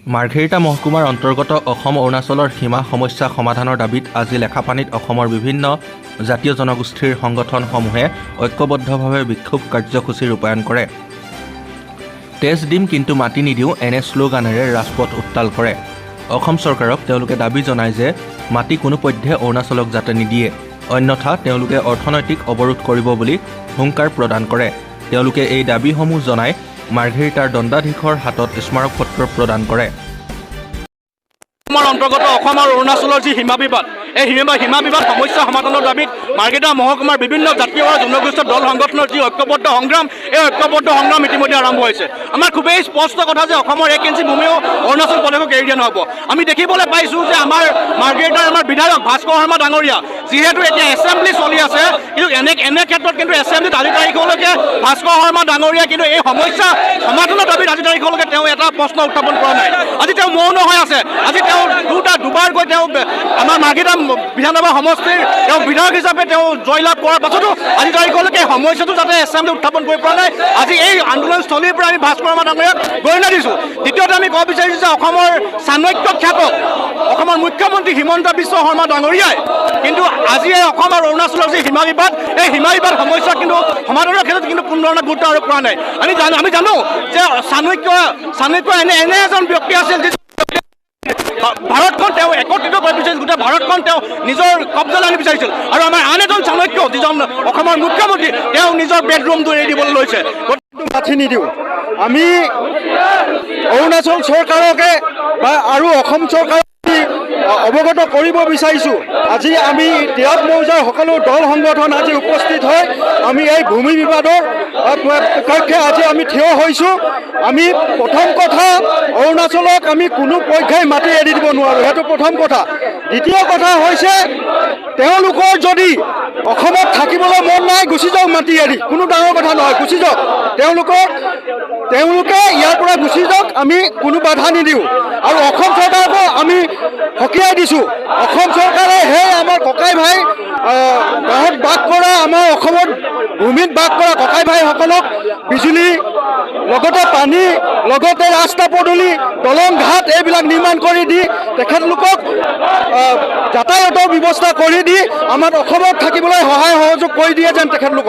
মাৰ্ঘেৰিটা মহকুমাৰ অন্তৰ্গত অসম অৰুণাচলৰ সীমা সমস্যা সমাধানৰ দাবীত আজি লেখাপানীত অসমৰ বিভিন্ন জাতীয় জনগোষ্ঠীৰ সংগঠনসমূহে ঐক্যবদ্ধভাৱে বিক্ষোভ কাৰ্যসূচী ৰূপায়ণ কৰে। তেজ দিম কিন্তু মাটি নিদিওঁ এনে শ্লোগানেৰে ৰাজপথ উত্তাল কৰে। অসম চৰকাৰক তেওঁলোকে দাবী জনায় যে মাটি কোনোপধ্যে অৰুণাচলক যাতে নিদিয়ে, অন্যথা তেওঁলোকে অৰ্থনৈতিক অৱৰোধ কৰিব বুলি হুংকাৰ প্ৰদান কৰে। তেওঁলোকে এই দাবীসমূহ জনাই মাৰ্ঘেৰিটাৰ দণ্ডাধীশৰ হাতত স্মাৰক পত্ৰ প্ৰদান কৰে। অসমৰ অন্তৰ্গত অসম আৰু অৰুণাচলৰ যি সীমা বিবাদ, এই সীমা বিবাদ সমস্যা সমাধানৰ দাবীত মাৰ্ঘেৰিটা মহকুমাৰ বিভিন্ন জাতীয় আৰু জনগোষ্ঠীয় দল সংগঠনৰ যি ঐক্যবদ্ধ সংগ্ৰাম, এই ঐক্যবদ্ধ সংগ্ৰাম ইতিমধ্যে আৰম্ভ হৈছে। আমাৰ খুবেই স্পষ্ট কথা যে অসমৰ 1 ইঞ্চি ভূমিও অৰুণাচল প্ৰদেশক এৰি দিয়া নহ'ব। আমি দেখিবলৈ পাইছোঁ যে আমাৰ মাৰ্ঘেৰিটাৰ বিধায়ক ভাস্কৰ শৰ্মা ডাঙৰীয়া যিহেতু এতিয়া এছেম্বলি চলি আছে, কিন্তু এনে ক্ষেত্ৰত কিন্তু এছেম্বলিত আজি তাৰিখলৈকে ভাস্কৰ শৰ্মা ডাঙৰীয়া কিন্তু এই সমস্যা সমাধানৰ দাবীত আজি তাৰিখলৈকে তেওঁ এটা প্ৰশ্ন উত্থাপন কৰা নাই। আজি তেওঁ মৌন হৈ আছে। আজি তেওঁ দুবাৰকৈ তেওঁ আমাৰ মাৰ্ঘেৰিটা বিধানসভা সমষ্টিৰ তেওঁ বিধায়ক হিচাপে তেওঁ জয়লাভ কৰাৰ পাছতো আজি তাৰিখলৈকে সমস্যাটো যাতে এছেম্বলি উত্থাপন কৰিব পৰা নাই। আজি এই আন্দোলনস্থলীৰ পৰা আমি ভাস্কৰ শৰ্মা ডাঙৰীয়াক গৰিহণা দিছোঁ। দ্বিতীয়তে আমি ক'ব বিচাৰিছোঁ যে অসমৰ চাণক্য খ্যাত অসমৰ মুখ্যমন্ত্ৰী হিমন্ত বিশ্ব শৰ্মা ডাঙৰীয়াই কিন্তু আজি এই অসম আৰু অৰুণাচলৰ যি সীমা বিবাদ, এই সীমা বিবাদ সমস্যা কিন্তু সমাধানৰ ক্ষেত্ৰত কিন্তু কোনো ধৰণৰ গুৰুত্ব আৰোপ কৰা নাই। আমি জানো যে চাণক্য এনে এজন ব্যক্তি আছিল যি ভাৰতখন তেওঁ একত্ৰিত কৰিব বিচাৰিছিল, গোটেই ভাৰতখন তেওঁ নিজৰ কব্জালৈ আনিব বিচাৰিছিল। আৰু আমাৰ আন এজন চাণক্য যিজন অসমৰ মুখ্যমন্ত্ৰী, তেওঁ নিজৰ বেডৰুমটো এৰি দিবলৈ লৈছে। মাথি নিদিওঁ। আমি অৰুণাচল চৰকাৰকে বা আৰু অসম চৰকাৰক অৱগত কৰিব বিচাৰিছোঁ। আজি আমি ত্যাগ মৌজাৰ সকলো দল সংগঠন আজি উপস্থিত হৈ আমি এই ভূমি বিবাদৰ পক্ষে আজি আমি থিয় হৈছোঁ। আমি প্ৰথম কথা, অৰুণাচলক আমি কোনো পক্ষেই মাটি এৰি দিব নোৱাৰোঁ, সেইটো প্ৰথম কথা। দ্বিতীয় কথা হৈছে তেওঁলোকৰ যদি অসমত থাকিবলৈ মন নাই, গুচি যাওক মাটি এৰি, কোনো ডাঙৰ কথা নহয়, গুচি যাওক। তেওঁলোকে ইয়াৰ পৰা গুচি যাওক, আমি কোনো বাধা নিদিওঁ। আৰু অসম চৰকাৰকো আমি সকীয়াই দিছোঁ। অসম চৰকাৰে আমাৰ ককাই ভাই গাঁৱত বাস কৰা, আমাৰ অসমৰ ভূমিত বাস কৰা ককাই ভাইসকলক বিজুলী, লগতে পানী, লগতে ৰাস্তা পদূলি, দলং ঘাট এইবিলাক নিৰ্মাণ কৰি দি তেখেতলোকক যাতায়াতৰ ব্যৱস্থা কৰি দি আমাৰ অসমত থাকিবলৈ সহায় সহযোগ কৰি দিয়ে যেন তেখেতলোকক